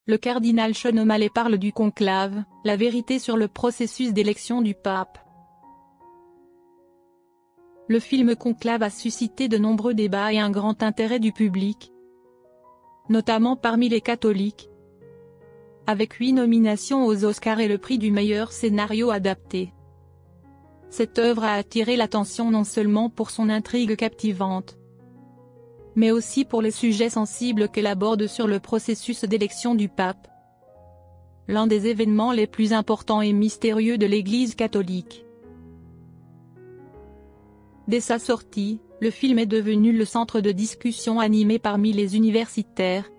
le cardinal Sean O'Malley parle du conclave, la vérité sur le processus d'élection du pape. Le film Conclave a suscité de nombreux débats et un grand intérêt du public, notamment parmi les catholiques, avec 8 nominations aux Oscars et le prix du meilleur scénario adapté. Cette œuvre a attiré l'attention non seulement pour son intrigue captivante, mais aussi pour les sujets sensibles qu'elle aborde sur le processus d'élection du pape, l'un des événements les plus importants et mystérieux de l'Église catholique. Dès sa sortie, le film est devenu le centre de discussion animé parmi les universitaires,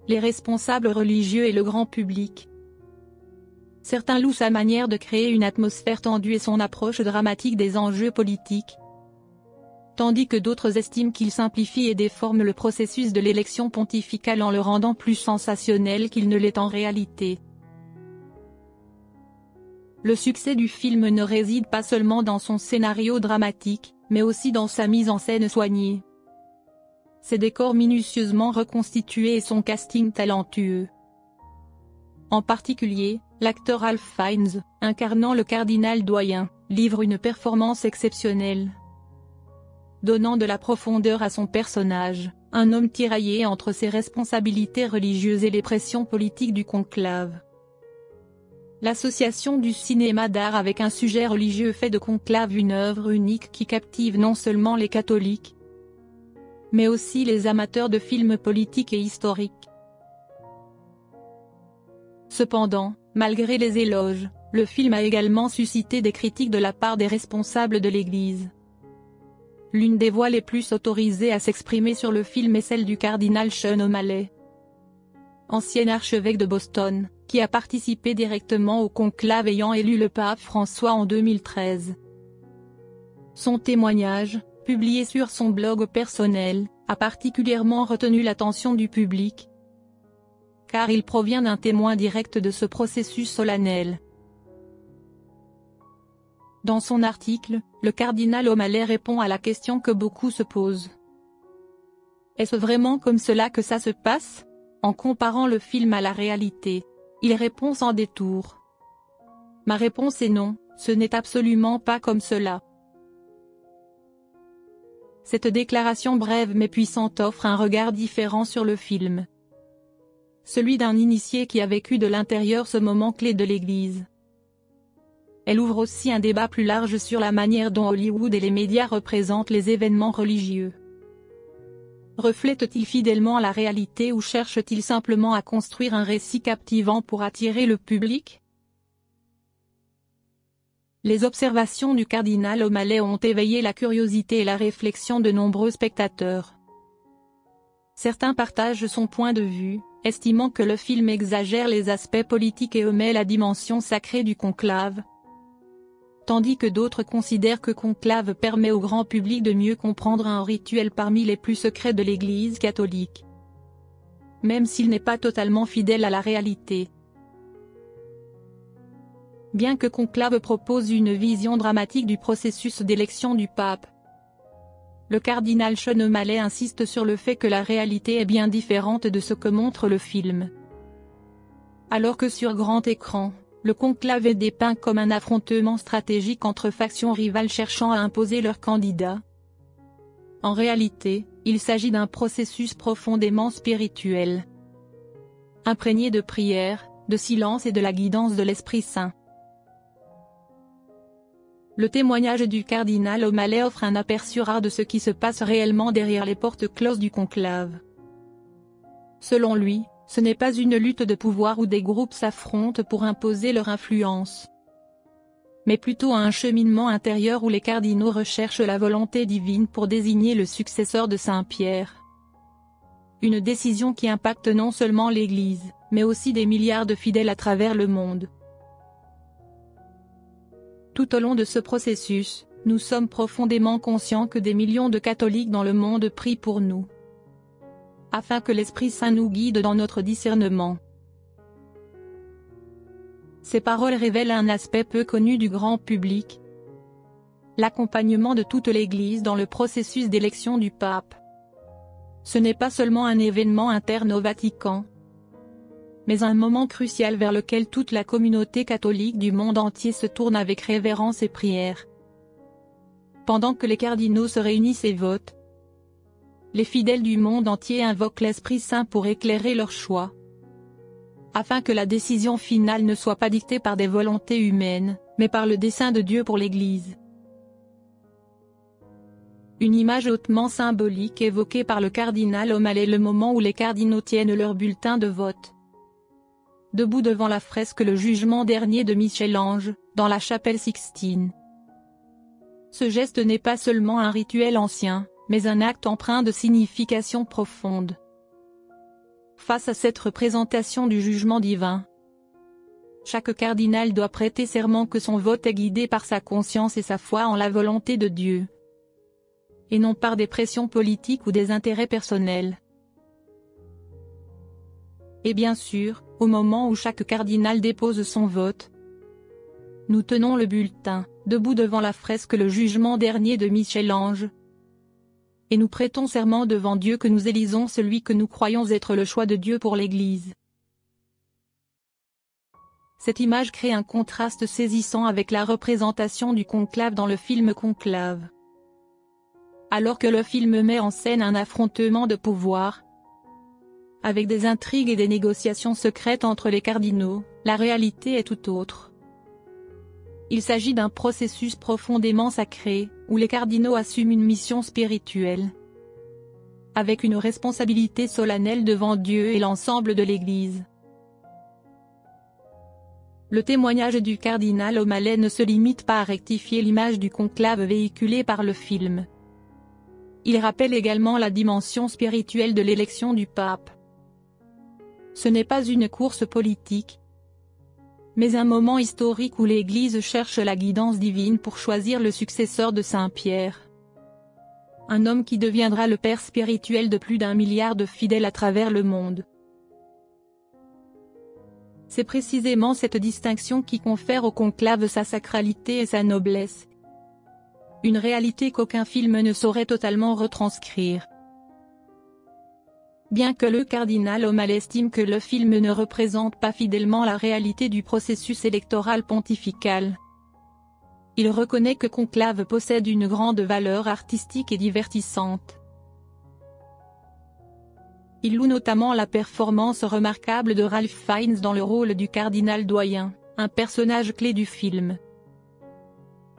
les responsables religieux et le grand public. Certains louent sa manière de créer une atmosphère tendue et son approche dramatique des enjeux politiques, tandis que d'autres estiment qu'il simplifie et déforme le processus de l'élection pontificale en le rendant plus sensationnel qu'il ne l'est en réalité. Le succès du film ne réside pas seulement dans son scénario dramatique, mais aussi dans sa mise en scène soignée, ses décors minutieusement reconstitués et son casting talentueux. En particulier, l'acteur Ralph Fiennes, incarnant le cardinal doyen, livre une performance exceptionnelle, donnant de la profondeur à son personnage, un homme tiraillé entre ses responsabilités religieuses et les pressions politiques du conclave. L'association du cinéma d'art avec un sujet religieux fait de Conclave une œuvre unique qui captive non seulement les catholiques, mais aussi les amateurs de films politiques et historiques. Cependant, malgré les éloges, le film a également suscité des critiques de la part des responsables de l'Église. L'une des voix les plus autorisées à s'exprimer sur le film est celle du cardinal Sean O'Malley, ancien archevêque de Boston, qui a participé directement au conclave ayant élu le pape François en 2013. Son témoignage, publié sur son blog personnel, a particulièrement retenu l'attention du public, car il provient d'un témoin direct de ce processus solennel. Dans son article, le cardinal O'Malley répond à la question que beaucoup se posent. Est-ce vraiment comme cela que ça se passe? En comparant le film à la réalité, il répond sans détour. Ma réponse est non, ce n'est absolument pas comme cela. Cette déclaration brève mais puissante offre un regard différent sur le film. Celui d'un initié qui a vécu de l'intérieur ce moment clé de l'Église. Elle ouvre aussi un débat plus large sur la manière dont Hollywood et les médias représentent les événements religieux. Reflète-t-il fidèlement la réalité ou cherche-t-il simplement à construire un récit captivant pour attirer le public? Les observations du cardinal O'Malley ont éveillé la curiosité et la réflexion de nombreux spectateurs. Certains partagent son point de vue, estimant que le film exagère les aspects politiques et omet la dimension sacrée du conclave, tandis que d'autres considèrent que conclave permet au grand public de mieux comprendre un rituel parmi les plus secrets de l'Église catholique, même s'il n'est pas totalement fidèle à la réalité. Bien que Conclave propose une vision dramatique du processus d'élection du pape, le cardinal Sean O'Malley insiste sur le fait que la réalité est bien différente de ce que montre le film. Alors que sur grand écran, le conclave est dépeint comme un affrontement stratégique entre factions rivales cherchant à imposer leurs candidats. En réalité, il s'agit d'un processus profondément spirituel, imprégné de prière, de silence et de la guidance de l'Esprit Saint. Le témoignage du cardinal O'Malley offre un aperçu rare de ce qui se passe réellement derrière les portes closes du conclave. Selon lui, ce n'est pas une lutte de pouvoir où des groupes s'affrontent pour imposer leur influence, mais plutôt un cheminement intérieur où les cardinaux recherchent la volonté divine pour désigner le successeur de Saint-Pierre. Une décision qui impacte non seulement l'Église, mais aussi des milliards de fidèles à travers le monde. Tout au long de ce processus, nous sommes profondément conscients que des millions de catholiques dans le monde prient pour nous, afin que l'Esprit Saint nous guide dans notre discernement. Ces paroles révèlent un aspect peu connu du grand public: l'accompagnement de toute l'Église dans le processus d'élection du pape. Ce n'est pas seulement un événement interne au Vatican, mais un moment crucial vers lequel toute la communauté catholique du monde entier se tourne avec révérence et prière. Pendant que les cardinaux se réunissent et votent, les fidèles du monde entier invoquent l'Esprit Saint pour éclairer leur choix, afin que la décision finale ne soit pas dictée par des volontés humaines, mais par le dessein de Dieu pour l'Église. Une image hautement symbolique évoquée par le cardinal O'Malley le moment où les cardinaux tiennent leur bulletin de vote. Debout devant la fresque Le Jugement dernier de Michel-Ange, dans la chapelle Sixtine. Ce geste n'est pas seulement un rituel ancien, mais un acte empreint de signification profonde. Face à cette représentation du jugement divin, chaque cardinal doit prêter serment que son vote est guidé par sa conscience et sa foi en la volonté de Dieu, et non par des pressions politiques ou des intérêts personnels. Et bien sûr, au moment où chaque cardinal dépose son vote, nous tenons le bulletin, debout devant la fresque Le Jugement dernier de Michel-Ange, et nous prêtons serment devant Dieu que nous élisons celui que nous croyons être le choix de Dieu pour l'Église. Cette image crée un contraste saisissant avec la représentation du conclave dans le film Conclave. Alors que le film met en scène un affrontement de pouvoir, avec des intrigues et des négociations secrètes entre les cardinaux, la réalité est tout autre. Il s'agit d'un processus profondément sacré, où les cardinaux assument une mission spirituelle, avec une responsabilité solennelle devant Dieu et l'ensemble de l'Église. Le témoignage du cardinal O'Malley ne se limite pas à rectifier l'image du conclave véhiculée par le film. Il rappelle également la dimension spirituelle de l'élection du pape. Ce n'est pas une course politique, mais un moment historique où l'Église cherche la guidance divine pour choisir le successeur de Saint Pierre. Un homme qui deviendra le père spirituel de plus d'1 milliard de fidèles à travers le monde. C'est précisément cette distinction qui confère au conclave sa sacralité et sa noblesse. Une réalité qu'aucun film ne saurait totalement retranscrire. Bien que le cardinal O'Malley estime que le film ne représente pas fidèlement la réalité du processus électoral pontifical, il reconnaît que Conclave possède une grande valeur artistique et divertissante. Il loue notamment la performance remarquable de Ralph Fiennes dans le rôle du cardinal doyen, un personnage clé du film.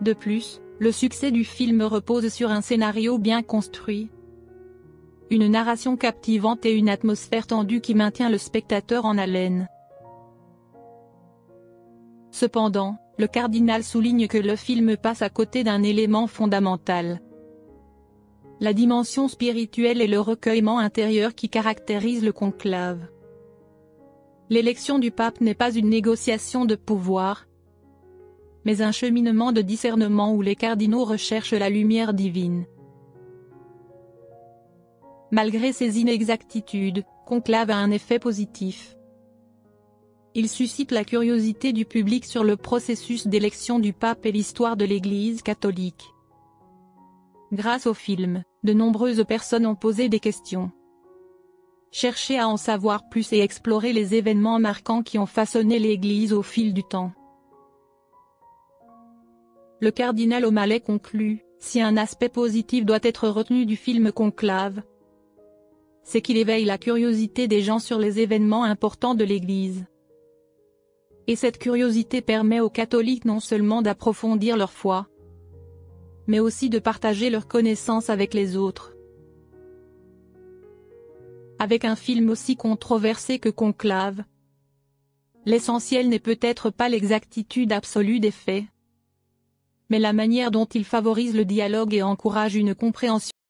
De plus, le succès du film repose sur un scénario bien construit, une narration captivante et une atmosphère tendue qui maintient le spectateur en haleine. Cependant, le cardinal souligne que le film passe à côté d'un élément fondamental. La dimension spirituelle et le recueillement intérieur qui caractérisent le conclave. L'élection du pape n'est pas une négociation de pouvoir, mais un cheminement de discernement où les cardinaux recherchent la lumière divine. Malgré ces inexactitudes, Conclave a un effet positif. Il suscite la curiosité du public sur le processus d'élection du pape et l'histoire de l'Église catholique. Grâce au film, de nombreuses personnes ont posé des questions, cherché à en savoir plus et explorer les événements marquants qui ont façonné l'Église au fil du temps. Le cardinal O'Malley conclut, si un aspect positif doit être retenu du film Conclave, c'est qu'il éveille la curiosité des gens sur les événements importants de l'Église. Et cette curiosité permet aux catholiques non seulement d'approfondir leur foi, mais aussi de partager leurs connaissances avec les autres. Avec un film aussi controversé que Conclave, l'essentiel n'est peut-être pas l'exactitude absolue des faits, mais la manière dont il favorise le dialogue et encourage une compréhension